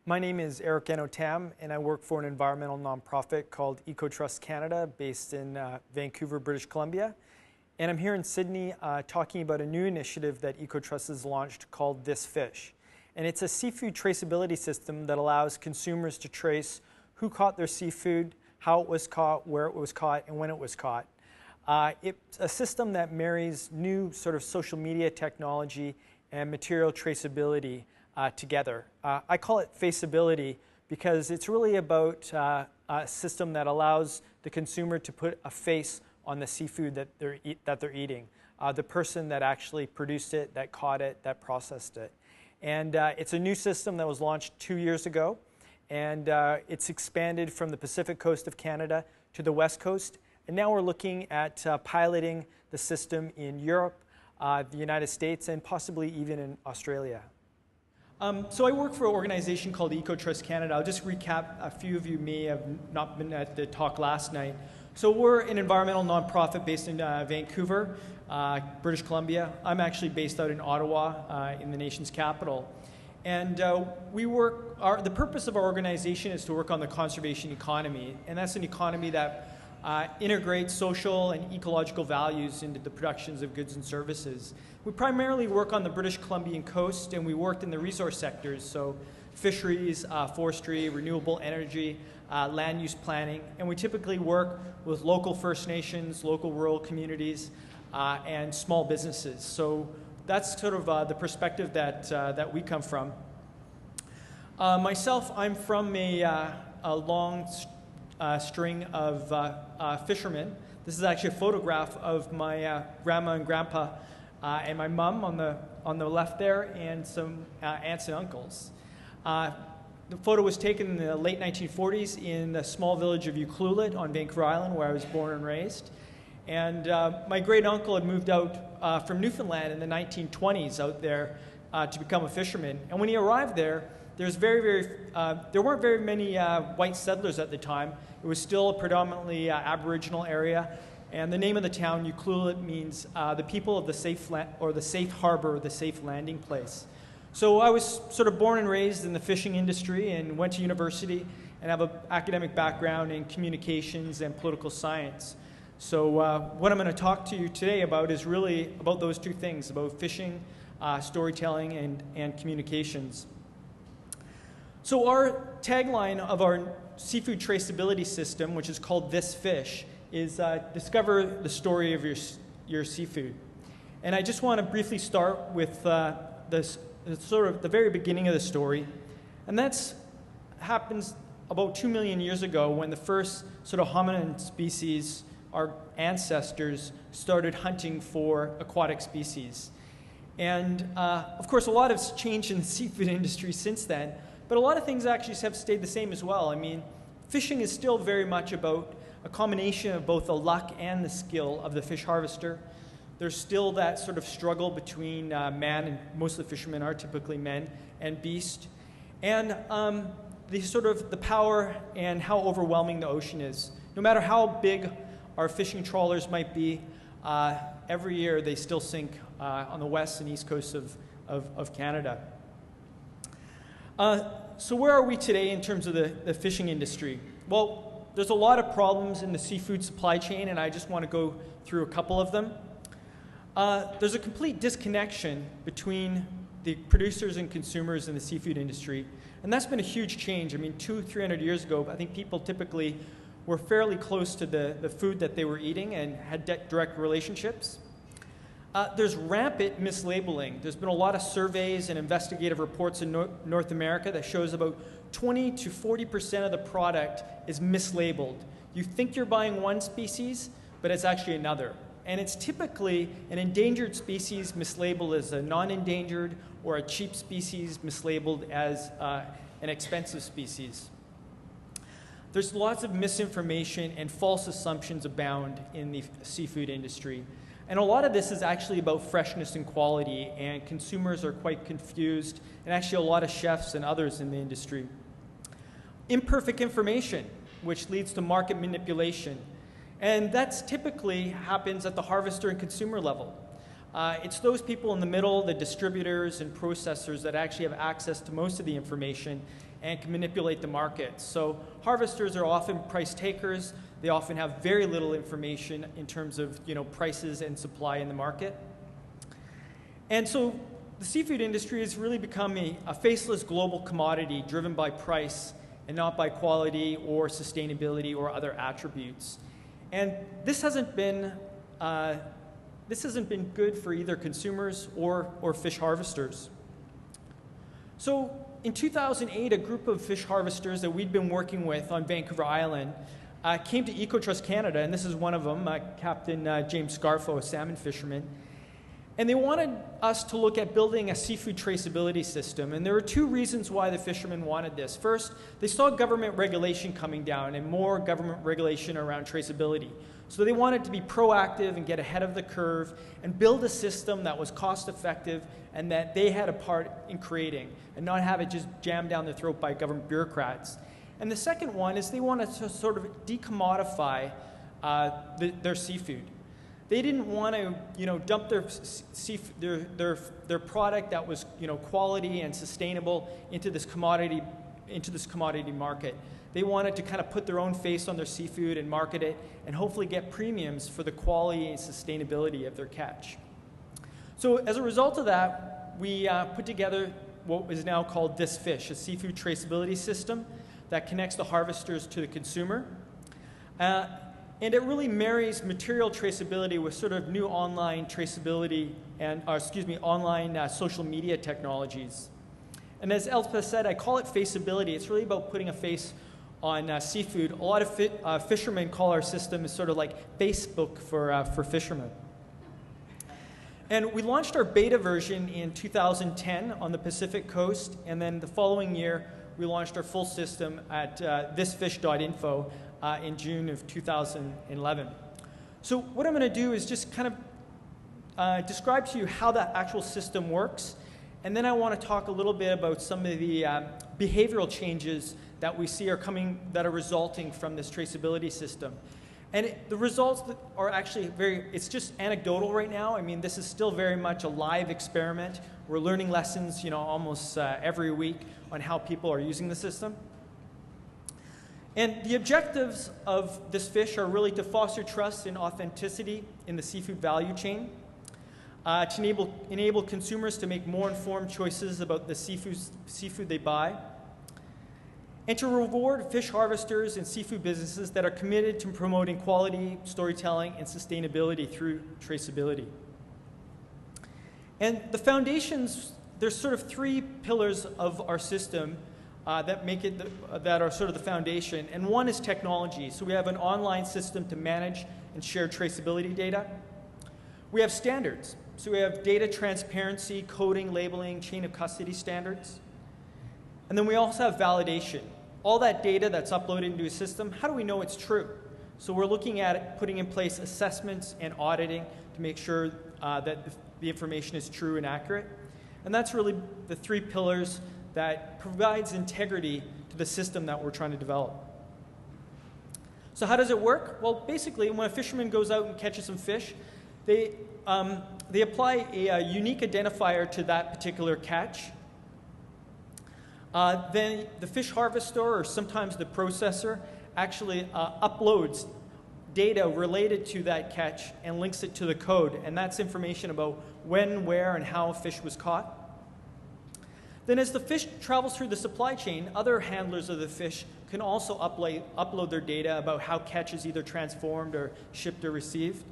My name is Enno Tamm, and I work for an environmental nonprofit called Ecotrust Canada, based in Vancouver, British Columbia. And I'm here in Sydney talking about a new initiative that Ecotrust has launched called Thisfish. And it's a seafood traceability system that allows consumers to trace who caught their seafood, how it was caught, where it was caught, and when it was caught. It's a system that marries new sort of social media technology and material traceability together. I call it faceability because it's really about a system that allows the consumer to put a face on the seafood that they're eating, the person that actually produced it, that caught it, that processed it. And it's a new system that was launched 2 years ago, and it's expanded from the Pacific coast of Canada to the West Coast. And now we're looking at piloting the system in Europe, the United States, and possibly even in Australia. So I work for an organization called Ecotrust Canada. I'll just recap. A few of you may have not been at the talk last night. So we're an environmental nonprofit based in Vancouver, British Columbia. I'm actually based out in Ottawa, in the nation's capital. And the purpose of our organization is to work on the conservation economy. And that's an economy that integrates social and ecological values into the productions of goods and services. We primarily work on the British Columbian coast, and we worked in the resource sectors, so fisheries, forestry, renewable energy, land use planning, and we typically work with local First Nations, local rural communities, and small businesses. So that's sort of the perspective that we come from. Myself, I'm from a long string of fishermen. This is actually a photograph of my grandma and grandpa and my mom on the left there, and some aunts and uncles. The photo was taken in the late 1940s in the small village of Ucluelet on Vancouver Island, where I was born and raised. And my great uncle had moved out from Newfoundland in the 1920s out there to become a fisherman. And when he arrived there, there weren't very many white settlers at the time. It was still a predominantly Aboriginal area, and the name of the town, Ucluelet, means the people of the safe the safe harbor, or the safe landing place. So I was sort of born and raised in the fishing industry and went to university and have an academic background in communications and political science. So what I'm going to talk to you today about is really about those two things, about fishing, storytelling, and communications. So our tagline of our seafood traceability system, which is called Thisfish, is discover the story of your seafood. And I just want to briefly start with the very beginning of the story. And that happens about 2 million years ago, when the first sort of hominin species, our ancestors, started hunting for aquatic species. And of course, a lot has changed in the seafood industry since then. But a lot of things actually have stayed the same as well. I mean, fishing is still very much about a combination of both the luck and the skill of the fish harvester. There's still that sort of struggle between man, and most of the fishermen are typically men, and beast. And the power and how overwhelming the ocean is. No matter how big our fishing trawlers might be, every year they still sink on the west and east coasts of Canada. So where are we today in terms of the fishing industry? Well, there's a lot of problems in the seafood supply chain, and I just want to go through a couple of them. There's a complete disconnection between the producers and consumers in the seafood industry, and that's been a huge change. I mean, 200-300 years ago, I think people typically were fairly close to the food that they were eating and had direct relationships. There's rampant mislabeling. There's been a lot of surveys and investigative reports in North America that shows about 20 to 40% of the product is mislabeled. You think you're buying one species, but it's actually another. And it's typically an endangered species mislabeled as a non-endangered, or a cheap species mislabeled as an expensive species. There's lots of misinformation and false assumptions abound in the seafood industry. And a lot of this is actually about freshness and quality, and consumers are quite confused, and actually a lot of chefs and others in the industry. Imperfect information, which leads to market manipulation. And that's typically happens at the harvester and consumer level. It's those people in the middle, the distributors and processors, that actually have access to most of the information and can manipulate the market. So harvesters are often price takers. They often have very little information in terms of prices and supply in the market. And so the seafood industry has really become a faceless global commodity driven by price and not by quality or sustainability or other attributes. And this hasn't been good for either consumers or fish harvesters. So in 2008, a group of fish harvesters that we'd been working with on Vancouver Island came to Ecotrust Canada, and this is one of them, Captain James Scarfo, a salmon fisherman. And they wanted us to look at building a seafood traceability system. And there were two reasons why the fishermen wanted this. First, they saw government regulation coming down and more government regulation around traceability. So they wanted to be proactive and get ahead of the curve and build a system that was cost effective and that they had a part in creating and not have it just jammed down their throat by government bureaucrats. And the second one is they wanted to sort of decommodify their seafood. They didn't want to, dump their product that was, quality and sustainable into this commodity market. They wanted to kind of put their own face on their seafood and market it, and hopefully get premiums for the quality and sustainability of their catch. So as a result of that, we put together what is now called Thisfish, a seafood traceability system that connects the harvesters to the consumer. And it really marries material traceability with sort of new online traceability and, online social media technologies. And as Elspeth said, I call it faceability. It's really about putting a face on seafood. A lot of fishermen call our system sort of like Facebook for fishermen. And we launched our beta version in 2010 on the Pacific Coast, and then the following year, we launched our full system at Thisfish.info in June of 2011. So what I'm going to do is just kind of describe to you how that actual system works, and then I want to talk a little bit about some of the behavioral changes that we see that are resulting from this traceability system. And the results are actually it's just anecdotal right now. I mean, this is still very much a live experiment. We're learning lessons, almost every week on how people are using the system. And the objectives of this fish are really to foster trust and authenticity in the seafood value chain, to enable consumers to make more informed choices about the seafood they buy, and to reward fish harvesters and seafood businesses that are committed to promoting quality, storytelling, and sustainability through traceability. And the foundations, there's sort of three pillars of our system that are sort of the foundation, and one is technology. So we have an online system to manage and share traceability data. We have standards. So we have data transparency, coding, labeling, chain of custody standards. And then we also have validation. All that data that's uploaded into a system, how do we know it's true? So we're looking at it, putting in place assessments and auditing to make sure that the information is true and accurate. And that's really the three pillars that provides integrity to the system that we're trying to develop. So how does it work? Well, basically, when a fisherman goes out and catches some fish, they apply a unique identifier to that particular catch. Then the fish harvester, or sometimes the processor, actually uploads data related to that catch and links it to the code. And that's information about when, where, and how a fish was caught. Then as the fish travels through the supply chain, other handlers of the fish can also upload their data about how catch is either transformed or shipped or received.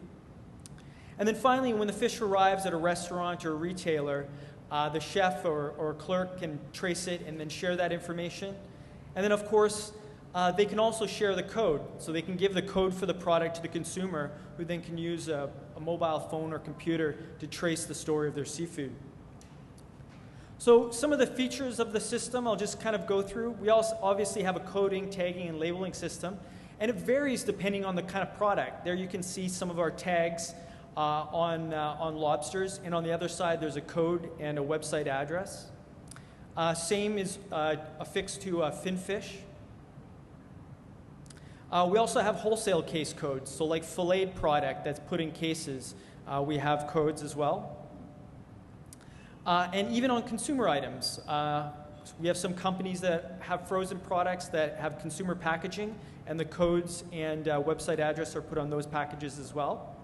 And then finally, when the fish arrives at a restaurant or a retailer, the chef or clerk can trace it and then share that information. And then, of course, they can also share the code. So they can give the code for the product to the consumer, who then can use a mobile phone or computer to trace the story of their seafood. So some of the features of the system I'll just kind of go through. We also obviously have a coding, tagging, and labeling system. And it varies depending on the kind of product. There you can see some of our tags on lobsters, and on the other side there's a code and a website address. Same is affixed to finfish. We also have wholesale case codes, so like filleted product that's put in cases, we have codes as well. And even on consumer items, We have some companies that have frozen products that have consumer packaging, and the codes and website address are put on those packages as well.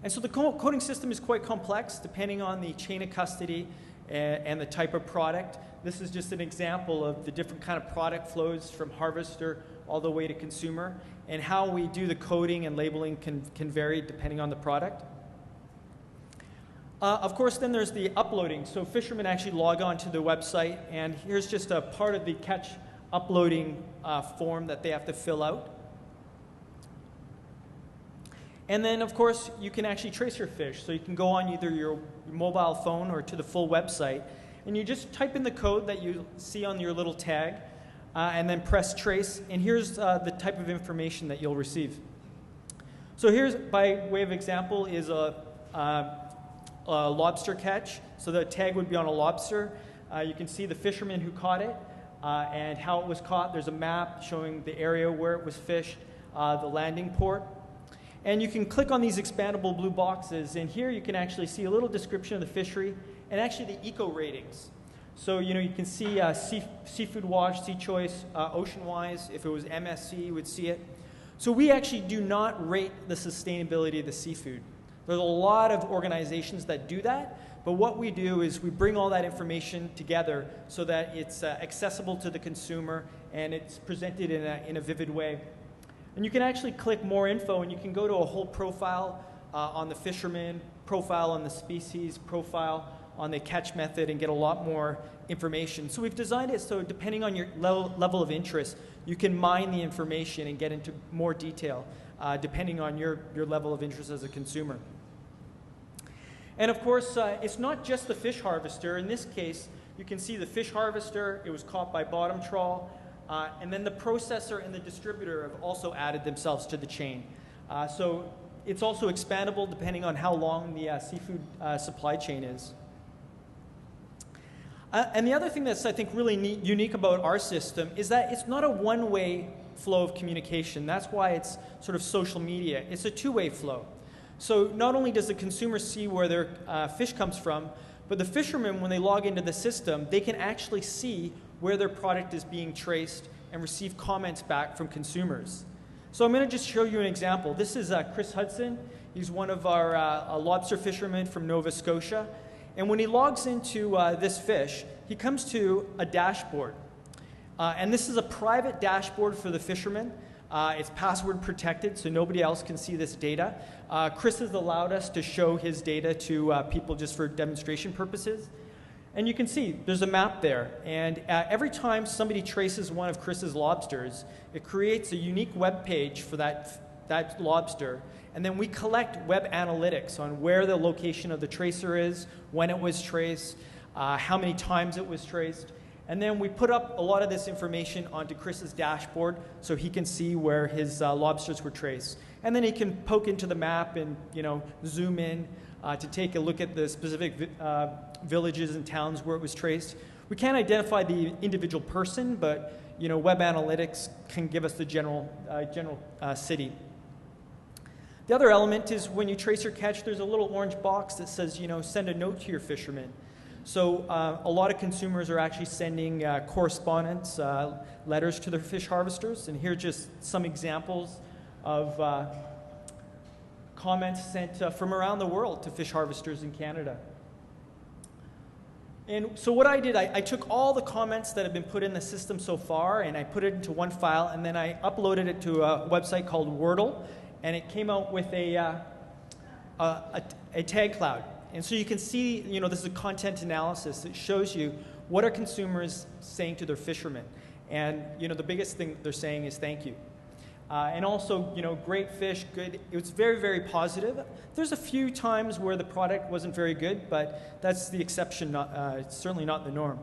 And so the coding system is quite complex depending on the chain of custody and the type of product. This is just an example of the different kind of product flows from harvester all the way to consumer, and how we do the coding and labeling can vary depending on the product. Of course, then there's the uploading. So fishermen actually log on to the website, and here's just a part of the catch uploading form that they have to fill out. And then, of course, you can actually trace your fish. So you can go on either your mobile phone or to the full website, and you just type in the code that you see on your little tag, and then press trace, and here's the type of information that you'll receive. So here's, by way of example, is a lobster catch. So the tag would be on a lobster. You can see the fisherman who caught it and how it was caught. There's a map showing the area where it was fished, the landing port. And you can click on these expandable blue boxes, and here you can actually see a little description of the fishery and actually the eco ratings. So you can see seafood wash, sea choice, ocean wise. If it was MSC, you would see it. So we actually do not rate the sustainability of the seafood. There's a lot of organizations that do that, but what we do is we bring all that information together so that it's accessible to the consumer and it's presented in a vivid way. And you can actually click more info, and you can go to a whole profile on the fisherman, profile on the species, profile on the catch method, and get a lot more information. So we've designed it so depending on your level of interest, you can mine the information and get into more detail depending on your level of interest as a consumer. And of course, it's not just the fish harvester. In this case, you can see the fish harvester, it was caught by bottom trawl, and then the processor and the distributor have also added themselves to the chain. So it's also expandable depending on how long the seafood supply chain is. And the other thing that's, I think, really unique about our system is that it's not a one-way flow of communication. That's why it's sort of social media. It's a two-way flow. So not only does the consumer see where their fish comes from, but the fishermen, when they log into the system, they can actually see where their product is being traced and receive comments back from consumers. So I'm going to just show you an example. This is Chris Hudson. He's one of our lobster fishermen from Nova Scotia. And when he logs into this fish, he comes to a dashboard. And this is a private dashboard for the fishermen. It's password protected, so nobody else can see this data. Chris has allowed us to show his data to people just for demonstration purposes. And you can see there's a map there. And every time somebody traces one of Chris's lobsters, it creates a unique web page for that lobster. And then we collect web analytics on where the location of the tracer is, when it was traced, how many times it was traced. And then we put up a lot of this information onto Chris's dashboard so he can see where his lobsters were traced. And then he can poke into the map and zoom in to take a look at the specific villages and towns where it was traced. We can't identify the individual person, but web analytics can give us the general city. The other element is when you trace your catch, there's a little orange box that says, send a note to your fisherman. So a lot of consumers are actually sending correspondence, letters to their fish harvesters. And here are just some examples of comments sent from around the world to fish harvesters in Canada. And so what I did, I took all the comments that have been put in the system so far, and I put it into one file, and then I uploaded it to a website called Wordle, and it came out with a tag cloud. And so you can see, this is a content analysis that shows you what are consumers saying to their fishermen. And, the biggest thing they're saying is thank you. And also, great fish, good. It was very, very positive. There's a few times where the product wasn't very good, but that's the exception, it's certainly not the norm.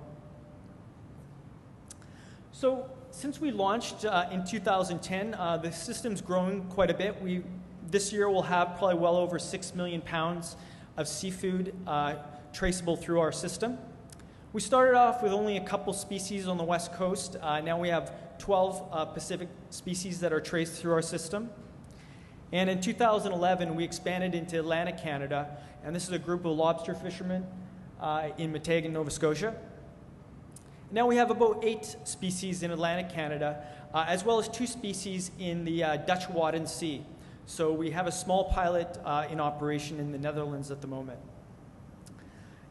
So since we launched in 2010, the system's grown quite a bit. This year we'll have probably well over 6 million pounds of seafood traceable through our system. We started off with only a couple species on the West Coast. Now we have 12 Pacific species that are traced through our system. And in 2011, we expanded into Atlantic Canada, and this is a group of lobster fishermen in Matagan, Nova Scotia. Now we have about 8 species in Atlantic Canada, as well as 2 species in the Dutch Wadden Sea. So we have a small pilot in operation in the Netherlands at the moment.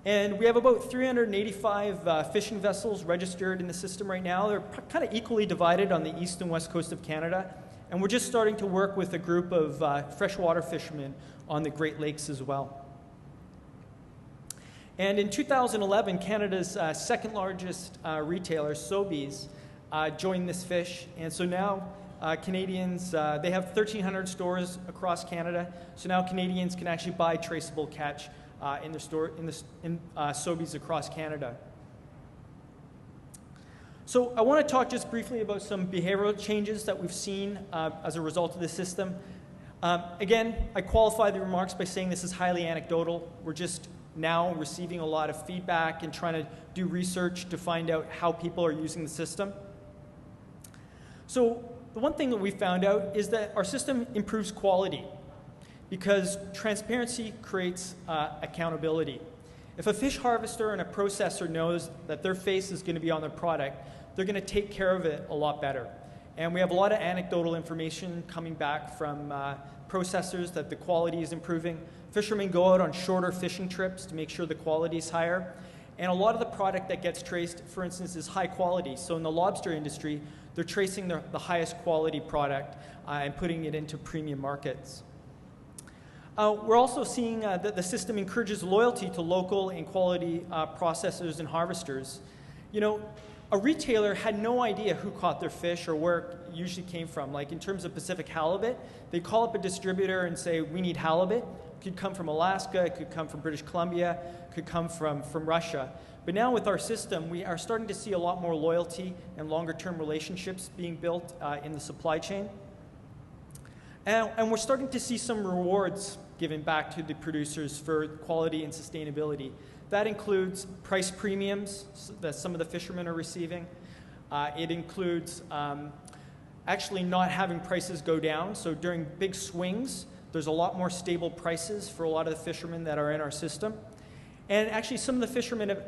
And we have about 385 fishing vessels registered in the system right now. They're kind of equally divided on the east and west coast of Canada. And we're just starting to work with a group of freshwater fishermen on the Great Lakes as well. And in 2011, Canada's second largest retailer, Sobeys, joined Thisfish. And so now Canadians, they have 1,300 stores across Canada. So now Canadians can actually buy traceable catch in their store, in Sobeys across Canada. So I want to talk just briefly about some behavioral changes that we've seen as a result of the system. Again, I qualify the remarks by saying this is highly anecdotal. We're just now receiving a lot of feedback and trying to do research to find out how people are using the system. So the one thing that we found out is that our system improves quality because transparency creates accountability. If a fish harvester and a processor knows that their face is going to be on their product, they're going to take care of it a lot better. And we have a lot of anecdotal information coming back from processors that the quality is improving. Fishermen go out on shorter fishing trips to make sure the quality is higher. And a lot of the product that gets traced, for instance, is high quality. So in the lobster industry, they're tracing the highest quality product and putting it into premium markets. We're also seeing that the system encourages loyalty to local and quality processors and harvesters. You know, a retailer had no idea who caught their fish or where it usually came from. Like in terms of Pacific halibut, they call up a distributor and say, we need halibut. It could come from Alaska, it could come from British Columbia, it could come from Russia. But now with our system, we are starting to see a lot more loyalty and longer-term relationships being built in the supply chain. And we're starting to see some rewards given back to the producers for quality and sustainability. That includes price premiums that some of the fishermen are receiving. It includes actually not having prices go down. So during big swings, there's a lot more stable prices for a lot of the fishermen that are in our system. And actually, some of the fishermen have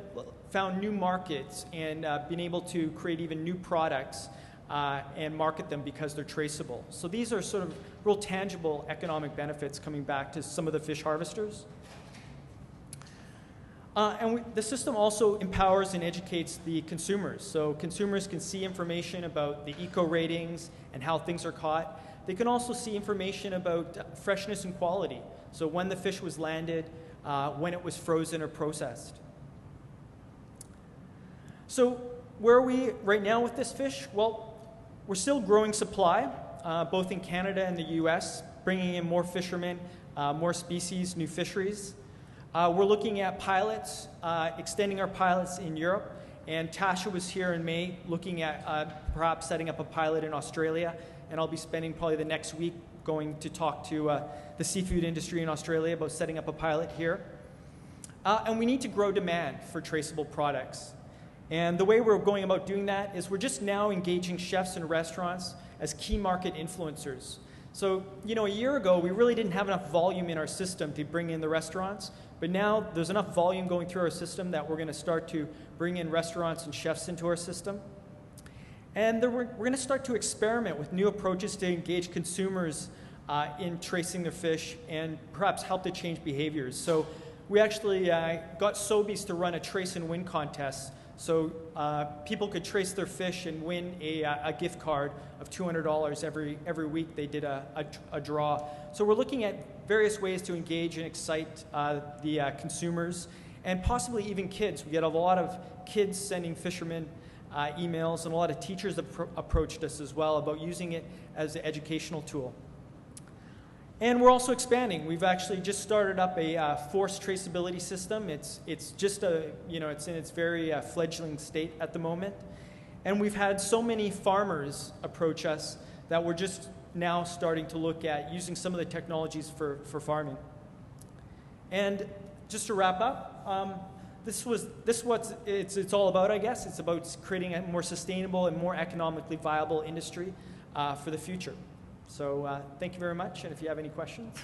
found new markets and been able to create even new products and market them because they're traceable. So these are sort of real tangible economic benefits coming back to some of the fish harvesters. The system also empowers and educates the consumers. So consumers can see information about the eco ratings and how things are caught. They can also see information about freshness and quality. So when the fish was landed, when it was frozen or processed. So where are we right now with this fish? Well, we're still growing supply, both in Canada and the US, bringing in more fishermen, more species, new fisheries. We're looking at pilots, extending our pilots in Europe. And Tasha was here in May looking at perhaps setting up a pilot in Australia. And I'll be spending probably the next week going to talk to the seafood industry in Australia about setting up a pilot here. And we need to grow demand for traceable products. And the way we're going about doing that is we're just now engaging chefs and restaurants as key market influencers. So, you know, a year ago, we really didn't have enough volume in our system to bring in the restaurants. But now there's enough volume going through our system that we're going to start to bring in restaurants and chefs into our system. And then we're going to start to experiment with new approaches to engage consumers in tracing their fish and perhaps help to change behaviors. So we actually got Sobeys to run a trace and win contest. So people could trace their fish and win a gift card of $200 every week. They did a draw. So we're looking at various ways to engage and excite the consumers and possibly even kids. We get a lot of kids sending fishermen emails, and a lot of teachers have approached us as well about using it as an educational tool. And we're also expanding. We've actually just started up a forced traceability system. It's just it's in its very fledgling state at the moment. And we've had so many farmers approach us that we're just now starting to look at using some of the technologies for farming. And just to wrap up, this is what it's all about, I guess. It's about creating a more sustainable and more economically viable industry for the future. So thank you very much, and if you have any questions.